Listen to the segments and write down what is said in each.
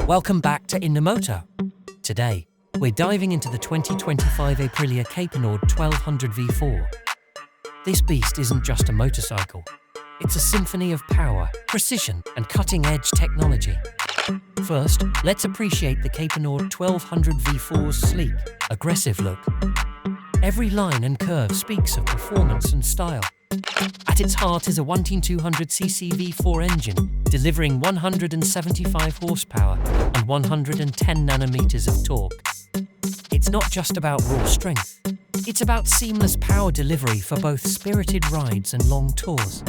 Welcome back to Innomoto. Today, we're diving into the 2025 Aprilia Caponord 1200 V4. This beast isn't just a motorcycle. It's a symphony of power, precision, and cutting-edge technology. First, let's appreciate the Caponord 1200 V4's sleek, aggressive look. Every line and curve speaks of performance and style. At its heart is a 1.200cc V4 engine, delivering 175 horsepower and 110 nanometers of torque. It's not just about raw strength. It's about seamless power delivery for both spirited rides and long tours.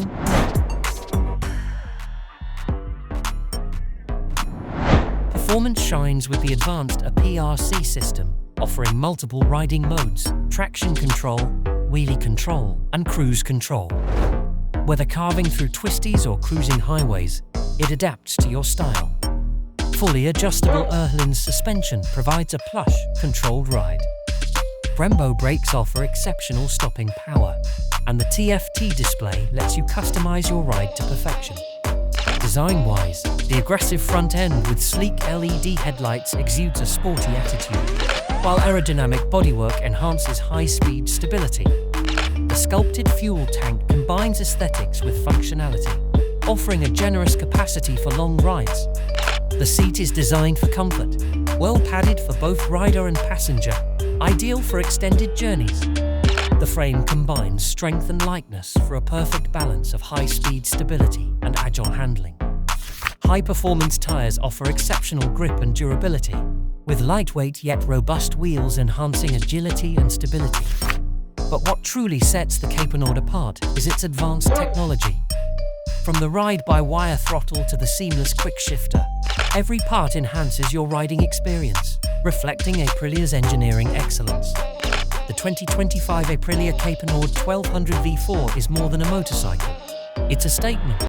Performance shines with the advanced APRC system, offering multiple riding modes, traction control, wheelie control, and cruise control. Whether carving through twisties or cruising highways, it adapts to your style. Fully adjustable Erhlen suspension provides a plush, controlled ride. Brembo brakes offer exceptional stopping power, and the TFT display lets you customize your ride to perfection. Design-wise, the aggressive front end with sleek LED headlights exudes a sporty attitude, while aerodynamic bodywork enhances high-speed stability. The sculpted fuel tank combines aesthetics with functionality, offering a generous capacity for long rides. The seat is designed for comfort, well padded for both rider and passenger, ideal for extended journeys. The frame combines strength and lightness for a perfect balance of high-speed stability and agile handling. High-performance tires offer exceptional grip and durability, with lightweight yet robust wheels enhancing agility and stability. But what truly sets the Caponord apart is its advanced technology. From the ride-by-wire throttle to the seamless quick shifter, every part enhances your riding experience, reflecting Aprilia's engineering excellence. The 2025 Aprilia Caponord 1200 V4 is more than a motorcycle. It's a statement.